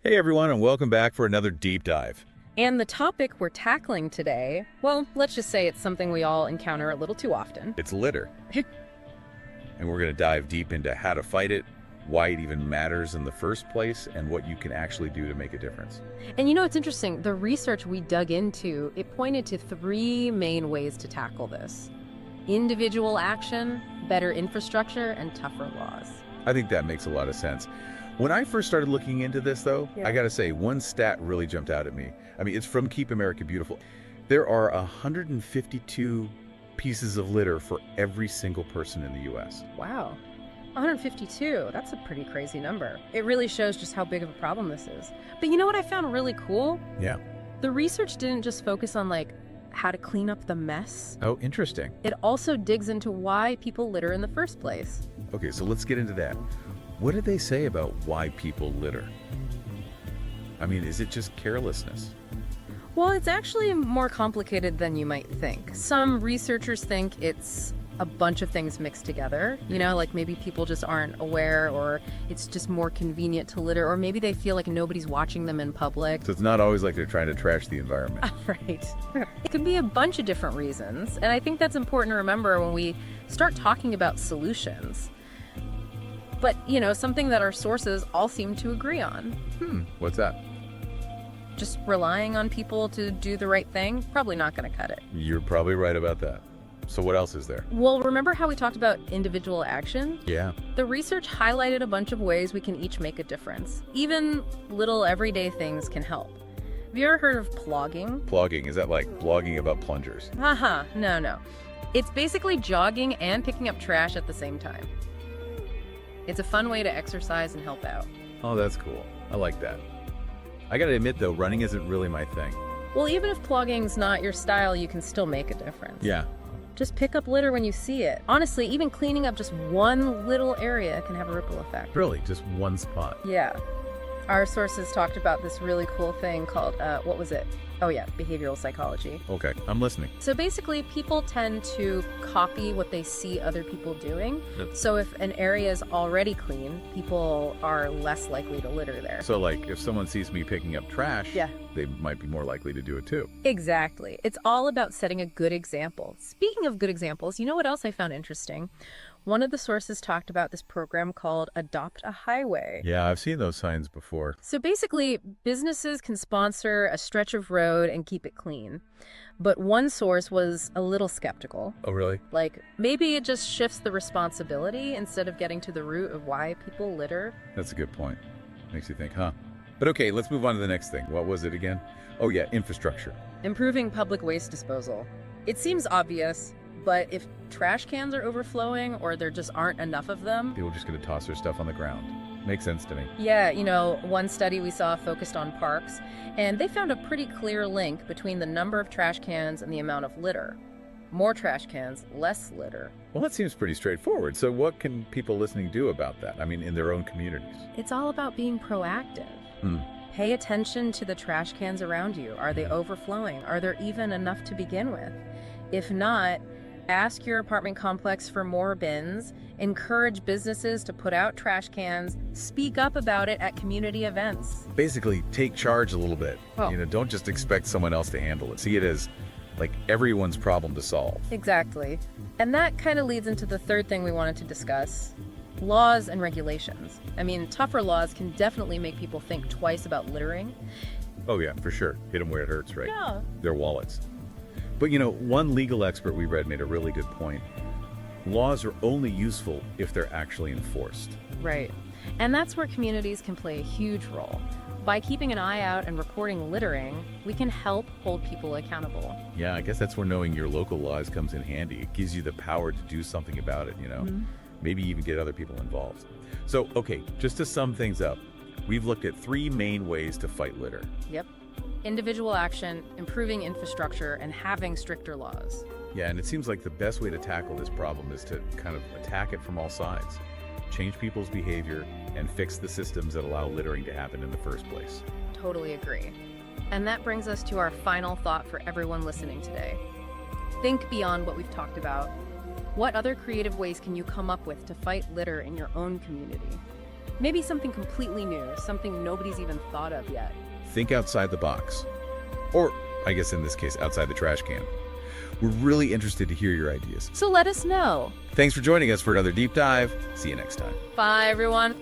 Hey everyone, and welcome back for another deep dive. And the topic we're tackling today, well, let's just say it's something we all encounter a little too often. It's litter. And we're going to dive deep into how to fight it, why it even matters in the first place, and what you can actually do to make a difference. And you know, it's interesting. The research we dug into, it pointed to three main ways to tackle this: individual action, better infrastructure, and tougher laws. I think that makes a lot of sense. When I first started looking into this, though, Yeah. I got to say, one stat really jumped out at me. I mean, it's from Keep America Beautiful. There are 152 pieces of litter for every single person in the U.S. Wow. 152, that's a pretty crazy number. It really shows just how big of a problem this is. But you know what I found really cool? Yeah. The research didn't just focus on how to clean up the mess. Oh, interesting. It also digs into why people litter in the first place. Okay, so let's get into that. What did they say about why people litter? I mean, is it just carelessness? Well, it's actually more complicated than you might think. Some researchers think it's a bunch of things mixed together. You know, like maybe people just aren't aware, or it's just more convenient to litter, or maybe they feel like nobody's watching them in public. So it's not always like they're trying to trash the environment. Right. It can be a bunch of different reasons. And I think that's important to remember when we start talking about solutions. But, you know, something that our sources all seem to agree on. What's that? Just relying on people to do the right thing, probably not going to cut it. You're probably right about that. So what else is there? Well, remember how we talked about individual action? Yeah. The research highlighted a bunch of ways we can each make a difference. Even little everyday things can help. Have you ever heard of plogging? Plogging, is that like blogging about plungers? Haha, no. It's basically jogging and picking up trash at the same time. It's a fun way to exercise and help out. Oh, that's cool. I like that. I gotta admit though, running isn't really my thing. Well, even if plogging's not your style, you can still make a difference. Yeah. Just pick up litter when you see it. Honestly, even cleaning up just one little area can have a ripple effect. Really, just one spot. Yeah. Our sources talked about this really cool thing called, what was it? Oh yeah, behavioral psychology. Okay, I'm listening. So basically, people tend to copy what they see other people doing. Yep. So if an area is already clean, people are less likely to litter there. So like, if someone sees me picking up trash, Yeah. they might be more likely to do it too. Exactly. It's all about setting a good example. Speaking of good examples, you know what else I found interesting? One of the sources talked about this program called Adopt a Highway. Yeah, I've seen those signs before. So basically, businesses can sponsor a stretch of road and keep it clean. But one source was a little skeptical. Oh, really? Like, maybe it just shifts the responsibility instead of getting to the root of why people litter. That's a good point. Makes you think, huh? But okay, let's move on to the next thing. What was it again? Oh yeah, infrastructure. Improving public waste disposal. It seems obvious, but if trash cans are overflowing or there just aren't enough of them, People are just gonna toss their stuff on the ground. Makes sense to me. yeah, you know, one study we saw focused on parks, and they found a pretty clear link between the number of trash cans and the amount of litter. More trash cans, less litter. Well, that seems pretty straightforward. So what can people listening do about that? I mean, in their own communities? It's all about being proactive. Pay attention to the trash cans around you. Are they overflowing? Are there even enough to begin with? If not, ask your apartment complex for more bins, encourage businesses to put out trash cans, speak up about it at community events. Basically, take charge a little bit. Well- Don't just expect someone else to handle it. See it as like everyone's problem to solve. Exactly. And that kind of leads into the third thing we wanted to discuss: laws and regulations. I mean, tougher laws can definitely make people think twice about littering. Oh yeah, for sure. Hit them where it hurts, right? Yeah. Their wallets. But one legal expert we read made a really good point. Laws are only useful if they're actually enforced. Right. And that's where communities can play a huge role. By keeping an eye out and reporting littering, we can help hold people accountable. Yeah, I guess that's where knowing your local laws comes in handy. It gives you the power to do something about it, Maybe even get other people involved. So, okay, just to sum things up, we've looked at three main ways to fight litter. Yep. Individual action, improving infrastructure, and having stricter laws. Yeah, and it seems like the best way to tackle this problem is to kind of attack it from all sides. Change people's behavior and fix the systems that allow littering to happen in the first place. Totally agree. And that brings us to our final thought for everyone listening today. Think beyond what we've talked about. What other creative ways can you come up with to fight litter in your own community? Maybe something completely new, something nobody's even thought of yet. Think outside the box. Or, I guess in this case, outside the trash can. We're really interested to hear your ideas. So let us know. Thanks for joining us for another deep dive. See you next time. Bye, everyone.